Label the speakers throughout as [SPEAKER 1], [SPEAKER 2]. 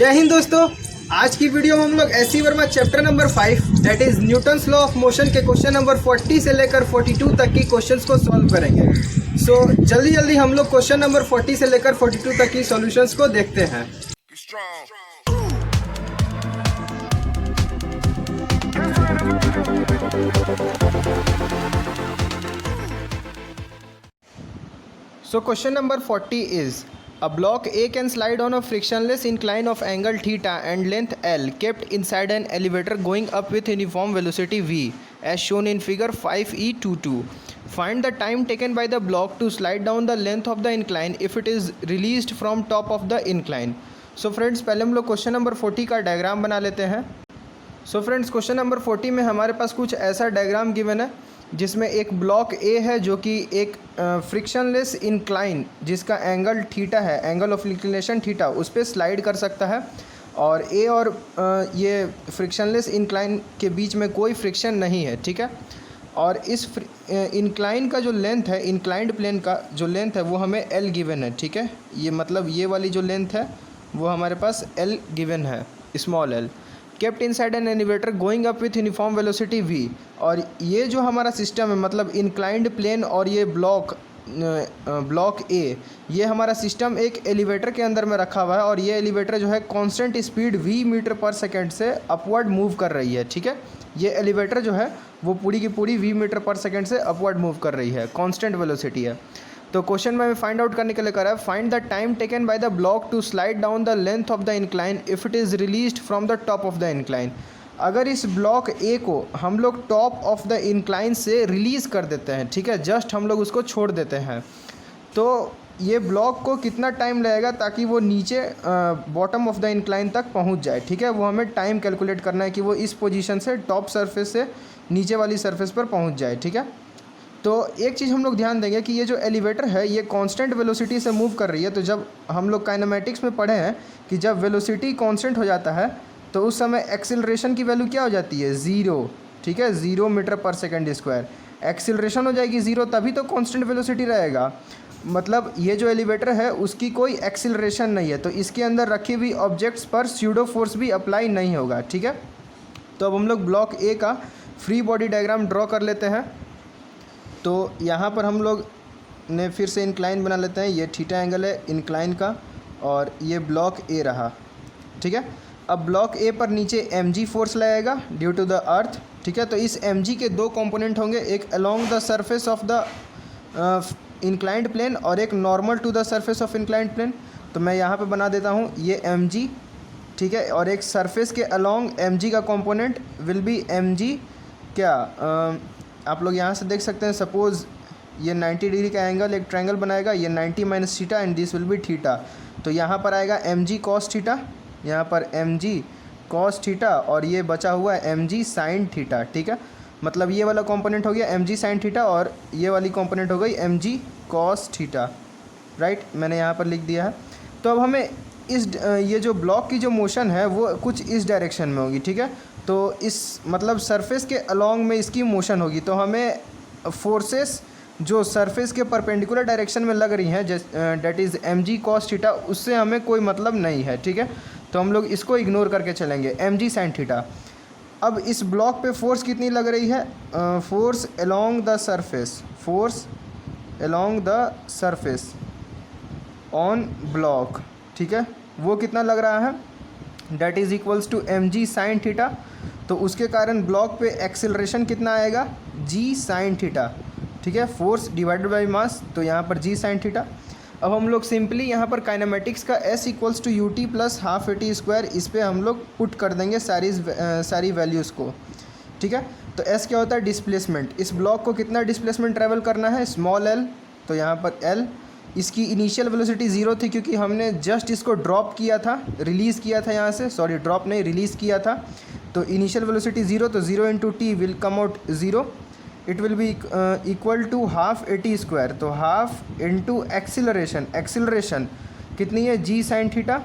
[SPEAKER 1] जय हिंद दोस्तों। आज की वीडियो में हम लोग SC. Verma chapter number 5 that is Newton's law of motion के क्वेश्चन नंबर 40 से लेकर 42 तक की क्वेश्चंस को सॉल्व करेंगे। सो जल्दी हम लोग क्वेश्चन नंबर 40 से लेकर 42 तक की सॉल्यूशंस को देखते हैं। So question number 40 is a block A can slide on a frictionless incline of angle theta and length L kept inside an elevator going up with uniform velocity V as shown in figure 5e22. Find the time taken by the block to slide down the length of the incline if it is released from top of the incline. So friends पहले हम लोग question number 40 का diagram बना लेते हैं। So friends question number 40 में हमारे पास कुछ ऐसा डायग्राम गिवन है जिसमें एक ब्लॉक ए है जो कि एक फ्रिक्शनलेस इंक्लाइन जिसका एंगल थीटा है, एंगल ऑफ इंक्लिनेशन थीटा, उस पर स्लाइड कर सकता है और ए और ये फ्रिक्शनलेस इंक्लाइन के बीच में कोई फ्रिक्शन नहीं है, ठीक है। और इस इंक्लाइन का जो लेंथ है, इंक्लाइंड प्लेन का जो लेंथ है वो हमें एल गिवन है, ठीक है। ये मतलब ये वाली जो लेंथ है वो हमारे पास एल गिवन है, small L, kept inside an elevator going up with uniform velocity v। और ये जो हमारा सिस्टम है मतलब इंक्लाइंड प्लेन और ये ब्लॉक ए, ये हमारा सिस्टम एक एलिवेटर के अंदर में रखा हुआ है और ये एलिवेटर जो है constant speed v metre per second से अपवर्ड मूव कर रही है, ठीक है। ये एलिवेटर जो है वो पूरी की पूरी v मीटर पर सेकंड से अपवर्ड मूव कर रही है, कांस्टेंट वेलोसिटी है। तो क्वेश्चन में हमें फाइंड आउट करने के लिए करा है find the time taken by the block to slide down the length of the incline if it is released from the top of the incline. अगर इस ब्लॉक ए को हम लोग टॉप ऑफ द इंक्लाइन से release कर देते हैं, ठीक है, जस्ट हम लोग उसको छोड़ देते हैं, तो ये ब्लॉक को कितना टाइम लगेगा ताकि वो नीचे बॉटम ऑफ द इंक्लाइन तक पहुंच जाए, ठीक है। वो हमें टाइम कैलकुलेट करना है कि वो इस पोजीशन से टॉप सरफेस से नीचे वाली सरफेस पर पहुंच जाए, ठीक है। तो एक चीज़ हम लोग ध्यान देंगे कि ये जो एलिवेटर है ये कांस्टेंट वेलोसिटी से मूव कर रही है। तो जब हम लोग काइनेमेटिक्स में पढ़े हैं कि जब वेलोसिटी कांस्टेंट हो जाता है तो उस समय एक्सिलरेशन की वैल्यू क्या हो जाती है, ज़ीरो, ठीक है, 0 metre per second square. Acceleration हो जाएगी ज़ीरो तभी तो कांस्टेंट वेलोसिटी रहेगा। मतलब ये जो एलिवेटर है उसकी कोई एक्सिलरेशन नहीं है, तो इसके अंदर रखी हुई ऑब्जेक्ट्स पर स्यूडो फोर्स भी अप्लाई नहीं होगा, ठीक है। तो अब हम लोग ब्लॉक ए का फ्री बॉडी डायग्राम ड्रॉ कर लेते हैं। तो यहाँ पर हम लोग ने फिर से इंक्लाइन बना लेते हैं, ये थीटा एंगल है इंक्लाइन का और ये ब्लॉक ए रहा, ठीक है। अब ब्लॉक ए पर नीचे mg फोर्स लगेगा ड्यू टू द अर्थ, ठीक है। तो इस mg के दो कंपोनेंट होंगे, एक along the surface of the inclined plane और एक normal to the surface of inclined plane. तो मैं यहाँ पे बना देता हूँ ये mg, ठीक है, और एक सरफेस के अलोंग mg का कंपोनेंट विल बी mg क्या आप लोग यहाँ से देख सकते हैं। सपोज़ ये 90 डिग्री का एंगल एक ट्रायंगल बनाएगा, ये 90 minus theta and this will be theta. तो यहाँ पर आएगा mg cos थीटा, यहाँ पर mg cos थीटा और ये बचा हुआ है mg sin थीटा, ठीक है। मतलब ये वाला कंपोनेंट हो गया mg sin थीटा और ये वाली कंपोनेंट हो गई mg cos थीटा, राइट, मैंने यहाँ पर लिख दिया है। तो अब हमें ये जो ब्लॉक की जो मोशन है वो कुछ इस डायरेक्शन में होगी, ठीक है। तो इस मतलब सरफेस के अलोंग में इसकी मोशन होगी, तो हमें फोर्सेस जो सरफेस के परपेंडिकुलर डायरेक्शन में लग रही हैं that is mg cos theta, उससे हमें कोई मतलब नहीं है, ठीक है। तो हम लोग इसको इग्नोर करके चलेंगे, mg sin थीटा। अब इस ब्लॉक पे फोर्स कितनी लग रही है, force along the surface, force along the surface on block, ठीक है, वो कितना लग रहा है, that is equals to mg sin theta. तो उसके कारण ब्लॉक पे एक्सेलरेशन कितना आएगा, g sin थीटा, ठीक है, फोर्स डिवाइडेड बाय मास, तो यहाँ पर g sin थीटा। अब हम लोग सिंपली यहाँ पर काइनेमेटिक्स का s equals to ut plus half a t square, इस पर हम लोग पुट कर देंगे सारी वैल्यूज़ को, ठीक है। तो s क्या होता है, डिस्प्लेसमेंट। इस ब्लॉक को कितना डिस्प्लेसमेंट ट्रैवल करना है, स्मॉल l, तो यहाँ पर l। इसकी इनिशियल वेलोसिटी 0 थी क्योंकि हमने जस्ट इसको ड्रॉप किया था, रिलीज़ किया था यहाँ से, सॉरी ड्रॉप नहीं रिलीज़ किया था। तो इनिशियल वेलोसिटी 0, तो 0 into t will come out 0, it will be equal to half a t square. तो हाफ इंटू एक्सिलरेशन, एक्सिलरेशन कितनी है, g sin theta,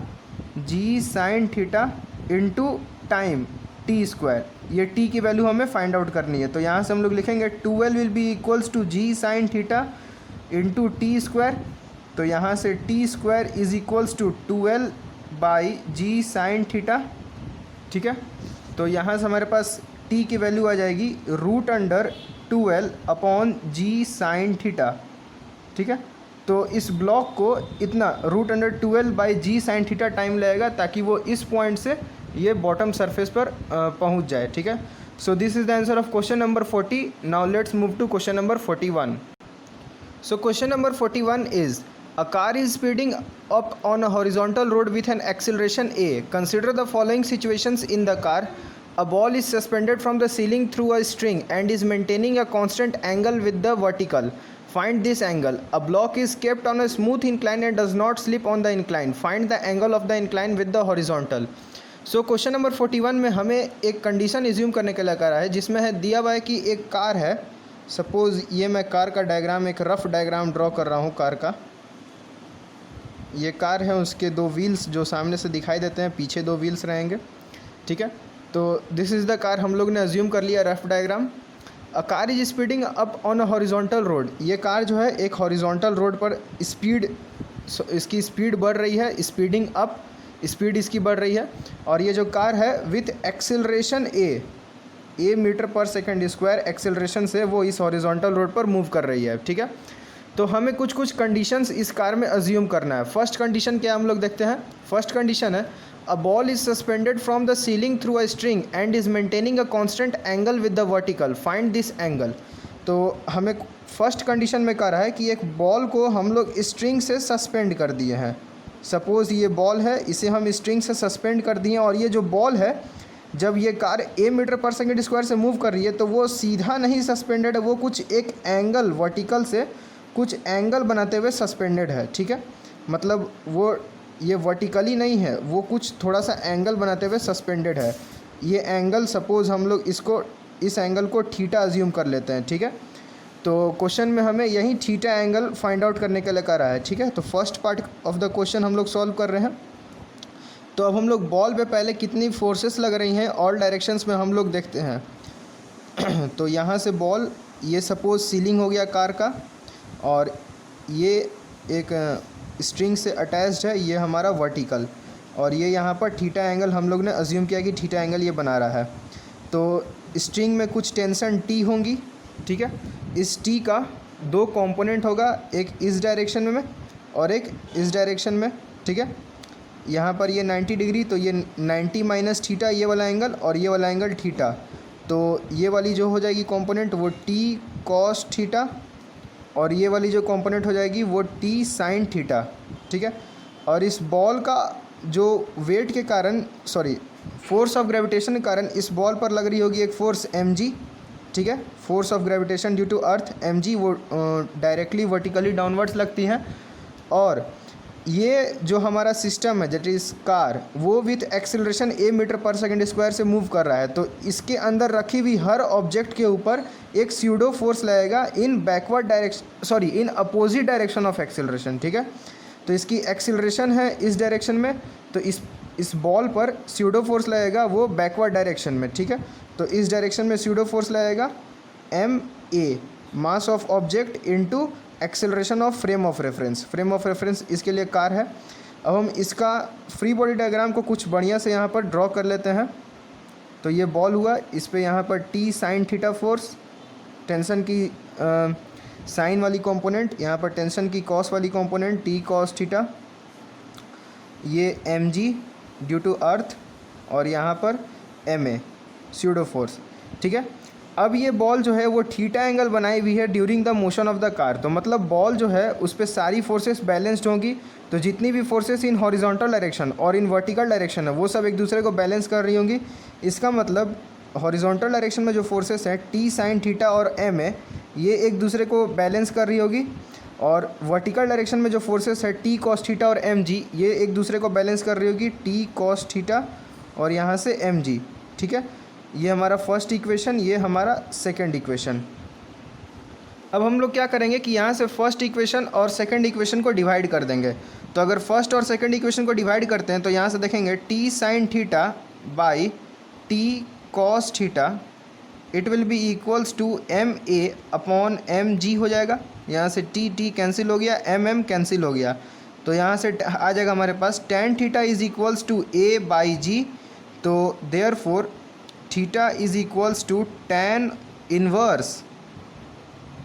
[SPEAKER 1] g sin theta into time t square. ये t की value हमें find out करनी है। तो यहाँ से हम लोग लिखेंगे 12 will be equals to g sin theta into t square. तो यहाँ से t square is equals to 12 by g sine theta, ठीक है। तो यहाँ से हमारे पास t की वैल्यू आ जाएगी √12 अपॉन जी साइन थीटा, ठीक है। तो इस ब्लॉक को इतना √12 by g sine theta time लगेगा ताकि वो इस पॉइंट से ये बॉटम सरफेस पर पहुंच जाए, ठीक है। So this is the answer of question number 40. Now let's move to question number 41. So question number 41 is, a car is speeding up on a horizontal road with an acceleration a. Consider the following situations in the car. A ball is suspended from the ceiling through a string and is maintaining a constant angle with the vertical. Find this angle. A block is kept on a smooth incline and does not slip on the incline. Find the angle of the incline with the horizontal. So question number 41 में हमें एक condition assume करने के लिए करा है जिसमें है दिया हुआ है कि एक कार है. सपोज़ ये मैं कार का डायग्राम, एक रफ़ डायग्राम ड्रॉ कर रहा हूँ कार का. ये कार है, उसके दो व्हील्स जो सामने से दिखाई देते हैं, पीछे दो व्हील्स रहेंगे, ठीक है. तो दिस इज़ द कार हम लोग ने एज्यूम कर लिया rough diagram. A car is speeding up on a horizontal road. ये कार जो है एक हॉरिजॉन्टल रोड पर इसकी स्पीड बढ़ रही है, स्पीडिंग अप, स्पीड इसकी बढ़ रही है. और ये जो कार है with acceleration A metre per second square acceleration से वो इस हॉरिजॉन्टल रोड पर मूव कर रही है, ठीक है. तो हमें कुछ कंडीशंस इस कार में अज्यूम करना है. फर्स्ट कंडीशन क्या हम लोग देखते हैं. फर्स्ट कंडीशन है, a ball is suspended from the ceiling through a string and is maintaining a constant angle with the vertical. Find this angle. तो हमें फर्स्ट कंडीशन में कह रहा है कि एक बॉल को हम लोग स्ट्रिंग से सस्पेंड कर दिए हैं. सपोज़ ये बॉल है, इसे हम स्ट्रिंग से सस्पेंड कर दिए और ये जो बॉल है जब ये car a metre per second square से मूव कर रही है तो वो सीधा नहीं सस्पेंडेड है, वो कुछ एक एंगल वर्टिकल से कुछ एंगल बनाते हुए सस्पेंडेड है, ठीक है. मतलब वो ये वर्टिकली नहीं है, वो कुछ थोड़ा सा एंगल बनाते हुए सस्पेंडेड है. ये एंगल सपोज़ हम लोग इस एंगल को थीटा अज्यूम कर लेते हैं, ठीक है. तो क्वेश्चन में हमें यही थीटा एंगल फाइंड आउट करने के लिए कह रहा है, ठीक है. तो first part of the question हम लोग सॉल्व कर रहे हैं. तो अब हम लोग बॉल पे पहले कितनी फोर्सेस लग रही हैं ऑल डायरेक्शंस में हम लोग देखते हैं. तो यहाँ से बॉल, ये सपोज़ सीलिंग हो गया कार का और ये एक स्ट्रिंग से अटैच्ड है, ये हमारा वर्टिकल, और ये यहाँ पर थीटा एंगल हम लोग ने अज्यूम किया कि थीटा एंगल ये बना रहा है. तो स्ट्रिंग में कुछ टेंशन टी होंगी, ठीक है. इस टी का दो कंपोनेंट होगा, एक इस डायरेक्शन में और एक इस डायरेक्शन में, ठीक है. यहाँ पर ये 90 डिग्री, तो ये 90 माइनस थीटा ये वाला एंगल और ये वाला एंगल थीटा. तो ये वाली जो हो जाएगी कंपोनेंट वो टी कॉस थीटा और ये वाली जो कंपोनेंट हो जाएगी वो टी साइन थीटा, ठीक है. और इस बॉल का जो वेट के कारण, फोर्स ऑफ ग्रेविटेशन के कारण इस बॉल पर लग रही होगी एक फोर्स mg, ठीक है. Force of gravitation due to earth mg, वो डायरेक्टली वर्टिकली डाउनवर्ड्स लगती हैं. और ये जो हमारा सिस्टम है दैट इज़ कार, वो with acceleration a metre per second square से मूव कर रहा है. तो इसके अंदर रखी हुई हर ऑब्जेक्ट के ऊपर एक स्यूडो फोर्स लगेगा इन backward direction, in opposite direction of acceleration, ठीक है. तो इसकी एक्सेलरेशन है इस डायरेक्शन में, तो इस बॉल पर स्यूडो फोर्स लगेगा वो बैकवर्ड डायरेक्शन में, ठीक है. तो इस डायरेक्शन में स्यूडो फोर्स लगेगा ma, mass of object into acceleration of frame of reference. Frame of reference इसके लिए कार है. अब हम इसका फ्री बॉडी डायग्राम को कुछ बढ़िया से यहाँ पर ड्रॉ कर लेते हैं. तो ये बॉल हुआ, इस पे यहाँ पर T sine theta force, tension की साइन वाली कंपोनेंट, यहाँ पर टेंशन की कॉस वाली कंपोनेंट टी कॉस थीटा, ये mg ड्यू टू अर्थ, और यहाँ पर ma स्यूडो फोर्स, ठीक है. अब ये बॉल जो है वो थीटा एंगल बनाई हुई है during the motion of the car. तो मतलब बॉल जो है उस पर सारी फोर्सेस बैलेंस्ड होंगी. तो जितनी भी फोर्सेस इन हॉरिजॉन्टल डायरेक्शन और इन वर्टिकल डायरेक्शन है वो सब एक दूसरे को बैलेंस कर रही होंगी. इसका मतलब हॉरिजॉन्टल डायरेक्शन में जो फोर्सेस हैं टी साइन थीटा और ma, ये एक दूसरे को बैलेंस कर रही होगी. और वर्टिकल डायरेक्शन में जो फोर्सेस है टी कॉस थीटा और mg, ये एक दूसरे को बैलेंस कर रही होगी टी कॉस थीटा और यहाँ से mg, ठीक है. ये हमारा फर्स्ट इक्वेशन, ये हमारा सेकंड इक्वेशन. अब हम लोग क्या करेंगे कि यहाँ से फर्स्ट इक्वेशन और सेकंड इक्वेशन को डिवाइड कर देंगे. तो अगर फर्स्ट और सेकंड इक्वेशन को डिवाइड करते हैं तो यहाँ से देखेंगे t sine theta by t cos theta, it will be equals to ma upon mg हो जाएगा. यहाँ से टी कैंसिल हो गया, mm कैंसिल हो गया. तो यहाँ से आ जाएगा हमारे पास tan theta is equals to a by g. तो therefore theta is equals to tan inverse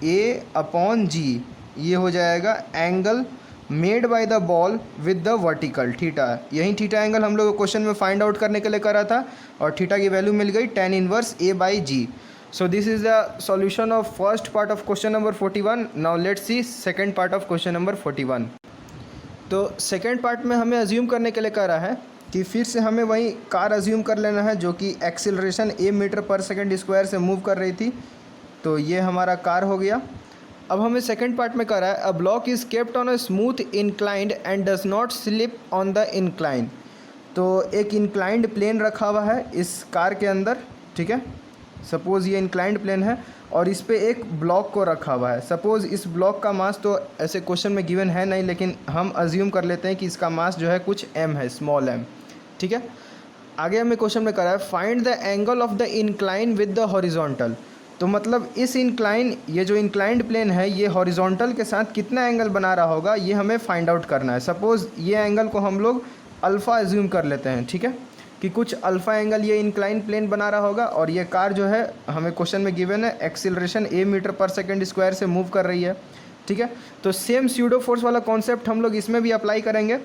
[SPEAKER 1] a upon g. ये हो जाएगा angle made by the ball with the vertical theta. यही थीटा एंगल हम लोग क्वेश्चन में find out करने के लिए करा था और थीटा की वैल्यू मिल गई tan inverse a by g. So this is the solution of first part of question number 41। Now let's see second part of question number 41। तो सेकंड पार्ट में हमें अज्यूम करने के लिए कह रहा है कि फिर से हमें वही कार अज्यूम कर लेना है जो कि acceleration a metre per second square से मूव कर रही थी। तो ये हमारा कार हो गया। अब हमें सेकंड पार्ट में कह रहा है a block is kept on a smooth inclined and does not slip on the incline. तो एक इंक्लाइंड प्लेन रखा हुआ है इस कार के अंदर, ठीक है। सपोज़ ये इंक्लाइंड प्लेन है और इस पे एक ब्लॉक को रखा हुआ है। सपोज़ इस ब्लॉक का मास तो ऐसे क्वेश्चन में गिवन है नहीं, लेकिन हम अज्यूम कर लेते हैं कि इसका मास जो है कुछ m है, स्मॉल m, ठीक है। आगे हमें क्वेश्चन में कह रहा है find the angle of the incline with the horizontal. तो मतलब इस इंक्लाइन, ये जो इंक्लाइंड प्लेन है ये हॉरिजॉन्टल के साथ कितना एंगल बना रहा होगा ये हमें फाइंड आउट करना है। सपोज़ ये एंगल को हम लोग अल्फ़ा एज्यूम कर लेते हैं, ठीक है, कि कुछ अल्फ़ा एंगल ये इंक्लाइन प्लेन बना रहा होगा और ये कार जो है हमें क्वेश्चन में गिवन है acceleration a metre per second square से मूव कर रही है, ठीक है। तो सेम स्यूडो फोर्स वाला कॉन्सेप्ट हम लोग इसमें भी अप्लाई करेंगे।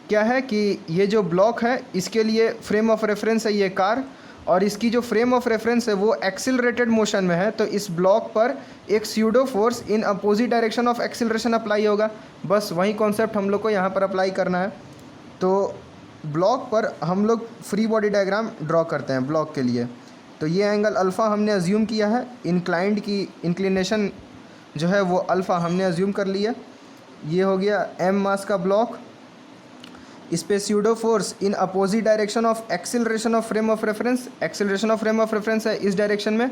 [SPEAKER 1] क्या है कि ये जो ब्लॉक है इसके लिए फ्रेम ऑफ रेफरेंस है ये कार, और इसकी जो फ्रेम ऑफ रेफरेंस है वो एक्सिलरेटेड मोशन में है। तो इस ब्लॉक पर एक pseudo force in opposite direction of acceleration apply होगा। बस वही कॉन्सेप्ट हम लोग को यहाँ पर अप्लाई करना है। तो ब्लॉक पर हम लोग फ्री बॉडी डायग्राम ड्रॉ करते हैं ब्लॉक के लिए। तो ये एंगल अल्फ़ा हमने अज्यूम किया है, इंक्लाइंड की इंक्लिनेशन जो है वो अल्फ़ा हमने अज्यूम कर लिया। ये हो गया m मास का ब्लॉक, इस पे pseudo force in opposite direction of acceleration of frame of reference. Acceleration of frame of reference है इस डायरेक्शन में,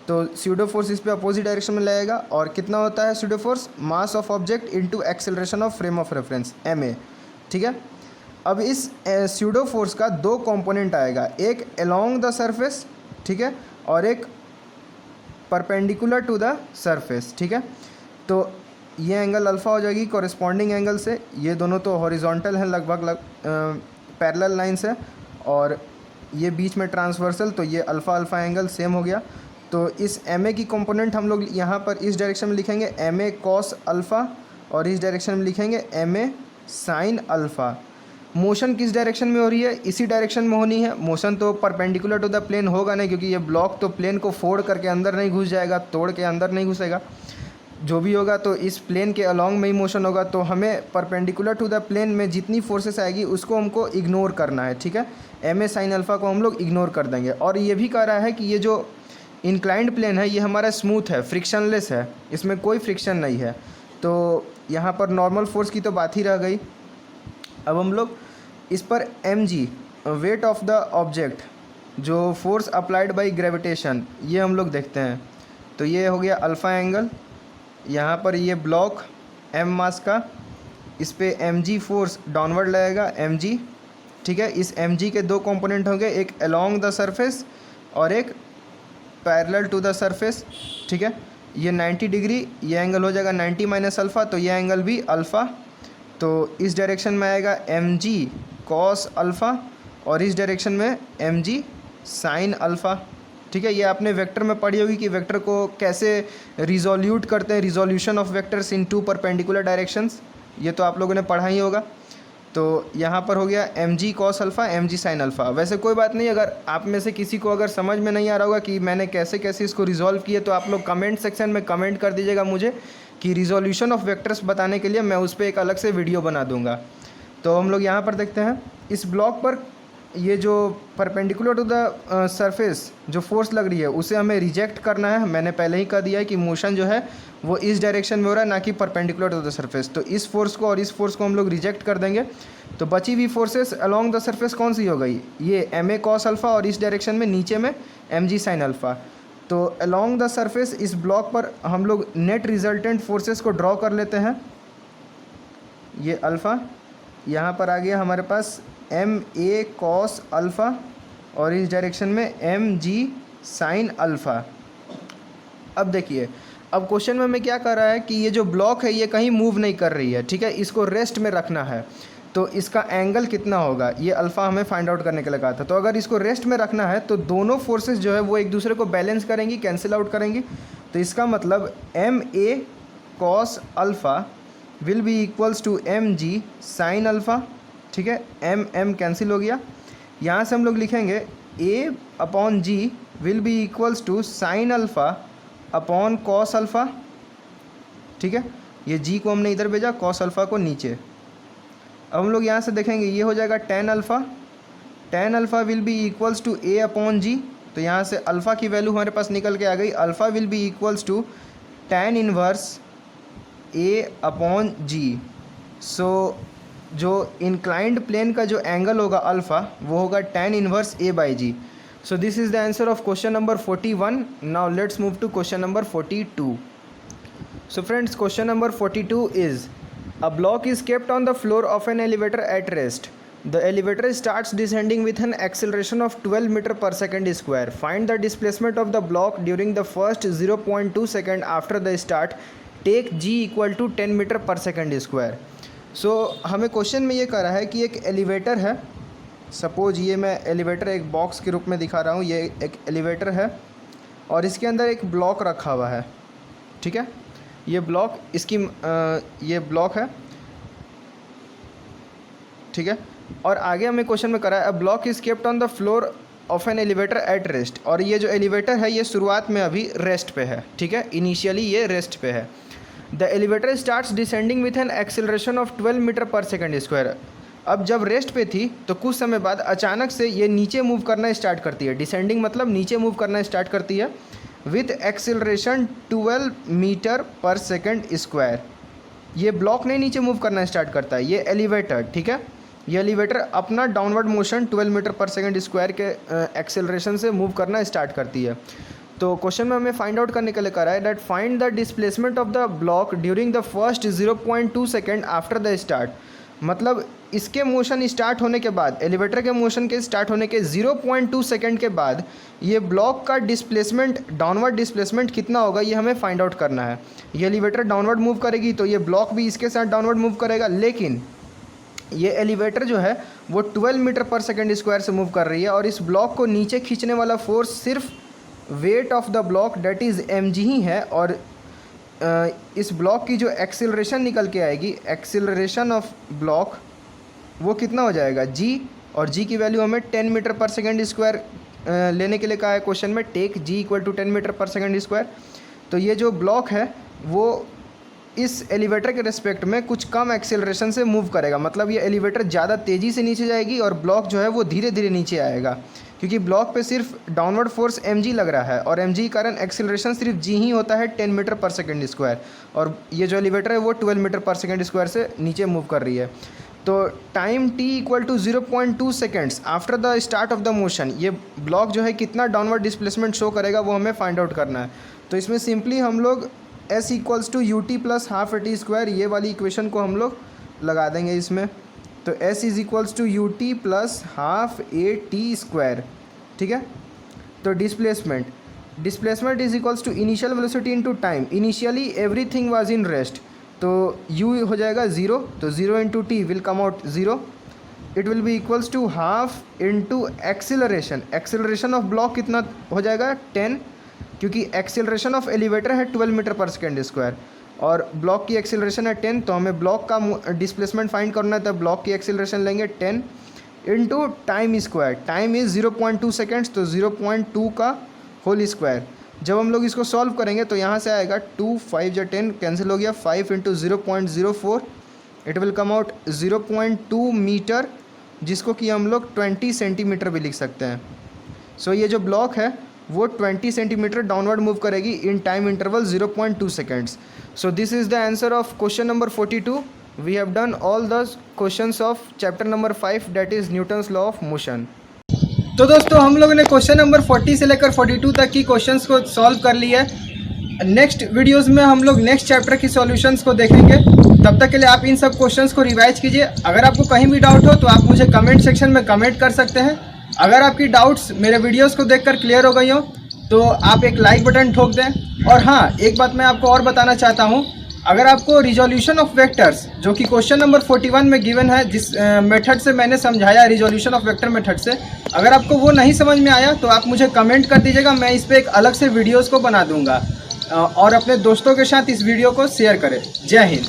[SPEAKER 1] तो स्यूडो फोर्स इस पे अपोजिट डायरेक्शन में लगेगा। और कितना होता है pseudo force? Mass of object into acceleration of frame of reference ma, ठीक है। अब इस स्यूडो फोर्स का दो कंपोनेंट आएगा, एक अलोंग द सरफेस, ठीक है, और एक परपेंडिकुलर टू द सरफेस, ठीक है। तो ये एंगल अल्फ़ा हो जाएगी कॉरेस्पॉन्डिंग एंगल से। ये दोनों तो हॉरिजॉन्टल है, लगभग पैरेलल लाइंस है, और ये बीच में ट्रांसवर्सल, तो ये अल्फ़ा अल्फ़ा एंगल सेम हो गया। तो इस ma की कंपोनेंट हम लोग यहाँ पर इस डायरेक्शन में लिखेंगे ma कॉस अल्फ़ा, और इस डायरेक्शन में लिखेंगे ma साइन अल्फ़ा। मोशन किस डायरेक्शन में हो रही है? इसी डायरेक्शन में होनी है। मोशन तो परपेंडिकुलर टू द प्लेन होगा नहीं, क्योंकि ये ब्लॉक तो प्लेन को फोड़ करके अंदर नहीं घुस जाएगा, तोड़ के अंदर नहीं घुसेगा। जो भी होगा तो इस प्लेन के अलॉन्ग में ही मोशन होगा। तो हमें परपेंडिकुलर टू द प्लेन में जितनी फोर्सेस आएगी उसको हमको इग्नोर करना है, ठीक है। ma साइन अल्फ़ा को हम लोग इग्नोर कर देंगे। और ये भी कह रहा है कि ये जो इंक्लाइंड प्लेन है ये हमारा स्मूथ है, फ्रिक्शनलेस है, इसमें कोई फ्रिक्शन नहीं है। तो यहाँ पर नॉर्मल फोर्स की तो बात ही रह गई। अब हम लोग इस पर mg wait of the object, जो फोर्स अप्लाइड बाय ग्रेविटेशन, ये हम लोग देखते हैं। तो ये हो गया अल्फ़ा एंगल। यहाँ पर ये ब्लॉक m मास का, इस पे mg फोर्स डाउनवर्ड लगेगा mg, ठीक है। इस mg के दो कंपोनेंट होंगे, एक अलोंग द सरफेस और एक पैरेलल टू द सरफेस, ठीक है। ये 90 डिग्री, ये एंगल हो जाएगा 90 माइनस अल्फ़ा, तो ये एंगल भी अल्फ़ा। तो इस डायरेक्शन में आएगा mg कॉस अल्फ़ा और इस डायरेक्शन में mg साइन अल्फ़ा, ठीक है। ये आपने वेक्टर में पढ़ी होगी कि वेक्टर को कैसे रिजोल्यूट करते हैं, resolution of vectors in two perpendicular directions, ये तो आप लोगों ने पढ़ा ही होगा। तो यहाँ पर हो गया mg cos alpha mg sine alpha. वैसे कोई बात नहीं, अगर आप में से किसी को अगर समझ में नहीं आ रहा होगा कि मैंने कैसे कैसे इसको रिजॉल्व किया, तो आप लोग कमेंट सेक्शन में कमेंट कर दीजिएगा मुझे, कि रिजोल्यूशन ऑफ वेक्टर्स बताने के लिए मैं उस पर एक अलग से वीडियो बना दूँगा। तो हम लोग यहाँ पर देखते हैं इस ब्लॉक पर ये जो परपेंडिकुलर टू द सरफेस जो फोर्स लग रही है उसे हमें रिजेक्ट करना है। मैंने पहले ही कह दिया है कि मोशन जो है वो इस डायरेक्शन में हो रहा है, ना कि परपेंडिकुलर टू द सरफेस। तो इस फोर्स को और इस फोर्स को हम लोग रिजेक्ट कर देंगे। तो बची हुई फोर्सेस अलोंग द सरफेस कौन सी हो गई? ये ma कॉस अल्फ़ा और इस डायरेक्शन में नीचे में mg साइन अल्फ़ा। तो अलोंग द सरफेस इस ब्लॉक पर हम लोग नेट रिजल्टेंट फोर्सेस को ड्रॉ कर लेते हैं। ये अल्फ़ा, यहाँ पर आ गया हमारे पास ma कॉस अल्फ़ा और इस डायरेक्शन में mg साइन अल्फ़ा। अब देखिए अब क्वेश्चन में हमें क्या कर रहा है कि ये जो ब्लॉक है ये कहीं मूव नहीं कर रही है, ठीक है, इसको रेस्ट में रखना है। तो इसका एंगल कितना होगा, ये अल्फ़ा हमें फाइंड आउट करने के लिए कहा था। तो अगर इसको रेस्ट में रखना है तो दोनों फोर्सेस जो है वो एक दूसरे को बैलेंस करेंगी, कैंसिल आउट करेंगी। तो इसका मतलब m a cos alpha will be equals to m g sine alpha, ठीक है, एम एम कैंसिल हो गया। यहाँ से हम लोग लिखेंगे a upon g will be equals to sine alpha upon cos alpha, ठीक है, ये जी को हमने इधर भेजा, कॉस अल्फ़ा को नीचे। अब हम लोग यहाँ से देखेंगे ये हो जाएगा tan alpha, tan alpha will be equals to a upon g. तो यहाँ से अल्फ़ा की वैल्यू हमारे पास निकल के आ गई, alpha will be equals to tan inverse a upon g. So जो इंक्लाइंड प्लेन का जो एंगल होगा अल्फ़ा वो होगा tan inverse a by g. So this is the answer of question number 41. Now let's move to question number 42. So friends, question number 42 is, a block is kept on the floor of an elevator at rest. The elevator starts descending with an acceleration of 12 meter per second square. Find the displacement of the block during the first 0.2 second after the start. Take g equal to 10 meter per second square. So हमें question में ये कह रहा है कि एक elevator है, suppose ये मैं एलिवेटर एक बॉक्स के रूप में दिखा रहा हूँ, ये एक एलिवेटर है और इसके अंदर एक ब्लॉक रखा हुआ है, ठीक है, ये ब्लॉक इसकी ये ब्लॉक है, ठीक है, और आगे हमें क्वेश्चन में करा है, a block is kept on the floor of an elevator at rest. और ये जो एलिवेटर है ये शुरुआत में अभी रेस्ट पे है, ठीक है, इनिशियली ये रेस्ट पे है। The elevator starts descending with an acceleration of 12 metre per second square. अब जब रेस्ट पे थी तो कुछ समय बाद अचानक से ये नीचे मूव करना स्टार्ट करती है, डिसेंडिंग मतलब नीचे मूव करना स्टार्ट करती है, with acceleration 12 metre per second square. ये ब्लॉक नहीं नीचे मूव करना स्टार्ट करता है, ये एलिवेटर, ठीक है, ये एलिवेटर अपना downward motion 12 metre per second square के एक्सेलरेशन से मूव करना स्टार्ट करती है। तो क्वेश्चन में हमें फाइंड आउट करने के लिए करा है that find the displacement of the block during the first 0.2 second after the start. मतलब इसके मोशन स्टार्ट होने के बाद, एलिवेटर के मोशन के स्टार्ट होने के 0.2 सेकेंड के बाद ये ब्लॉक का डिस्प्लेसमेंट, डाउनवर्ड डिस्प्लेसमेंट कितना होगा ये हमें फाइंड आउट करना है। ये एलिवेटर डाउनवर्ड मूव करेगी तो ये ब्लॉक भी इसके साथ डाउनवर्ड मूव करेगा, लेकिन ये एलिवेटर जो है वो 12 मीटर पर सेकेंड स्क्वायर से मूव कर रही है और इस ब्लॉक को नीचे खींचने वाला फोर्स सिर्फ weight of the block that is m g ही है। और इस ब्लॉक की जो एक्सेलरेशन निकल के आएगी, एक्सेलरेशन ऑफ ब्लॉक, वो कितना हो जाएगा जी, और जी की वैल्यू हमें 10 मीटर पर सेकेंड स्क्वायर लेने के लिए कहा है क्वेश्चन में, take g equal to 10 metre per second square. तो ये जो ब्लॉक है वो इस एलिवेटर के रिस्पेक्ट में कुछ कम एक्सेलरेशन से मूव करेगा, मतलब ये एलिवेटर ज़्यादा तेज़ी से नीचे जाएगी और ब्लॉक जो है वो धीरे धीरे नीचे आएगा, क्योंकि ब्लॉक पे सिर्फ डाउनवर्ड फोर्स mg लग रहा है और mg के कारण एक्सेलरेशन सिर्फ g ही होता है 10 मीटर पर सेकेंड स्क्वायर, और ये जो एलिवेटर है वो 12 मीटर पर सेकेंड स्क्वायर से नीचे मूव कर रही है। तो time t equal to 0.2 seconds after the start of the motion, ये ब्लॉक जो है कितना डाउनवर्ड डिस्प्लेसमेंट शो करेगा वो हमें फाइंड आउट करना है। तो इसमें सिंपली हम लोग s equals to u t plus half a t square, ये वाली इक्वेशन को हम लोग लगा देंगे इसमें। तो s is equals to u t plus half a t square, ठीक है। तो displacement is equals to initial velocity into time, initially everything was in rest, तो u हो जाएगा 0, तो 0 into t will come out 0, it will be equals to half into acceleration, acceleration of block कितना हो जाएगा 10, क्योंकि एक्सेलरेशन ऑफ एलिवेटर है 12 metre per second square और ब्लॉक की एक्सेलरेशन है 10, तो हमें ब्लॉक का डिस्प्लेसमेंट फाइंड करना है, तो ब्लॉक की एक्सेलरेशन लेंगे 10 into time square, time is 0.2 seconds, तो 0.2 का होल स्क्वायर। जब हम लोग इसको सॉल्व करेंगे तो यहाँ से आएगा 2 5 या 10 कैंसिल हो गया, 5 into 0.04, it will come out 0.2 metre, जिसको कि हम लोग 20 सेंटीमीटर भी लिख सकते हैं। सो ये जो ब्लॉक है वो 20 सेंटीमीटर डाउनवर्ड मूव करेगी in time interval 0.2 seconds. So this is the answer of question number 42. We have done all the questions of chapter number 5, that is Newton's law of motion. तो दोस्तों हम लोगों ने question number 40 से लेकर 42 तक की क्वेश्चंस को सॉल्व कर लिया है। नेक्स्ट वीडियोस में हम लोग नेक्स्ट चैप्टर की सॉल्यूशंस को देखेंगे। तब तक के लिए आप इन सब क्वेश्चंस को रिवाइज कीजिए। अगर आपको कहीं भी डाउट हो तो आप मुझे कमेंट सेक्शन में कमेंट कर सकते हैं। अगर आपकी डाउट्स मेरे वीडियोस को देखकर क्लियर हो गई हो तो आप एक लाइक बटन ठोक दें। और हाँ, एक बात मैं आपको और बताना चाहता हूँ, अगर आपको रिजोल्यूशन ऑफ वेक्टर्स जो कि क्वेश्चन नंबर 41 में गिवन है, जिस मेथड से मैंने समझाया रिजोल्यूशन ऑफ वेक्टर मेथड से, अगर आपको वो नहीं समझ में आया तो आप मुझे कमेंट कर दीजिएगा, मैं इस पर एक अलग से वीडियोज़ को बना दूँगा। और अपने दोस्तों के साथ इस वीडियो को शेयर करें। जय हिंद।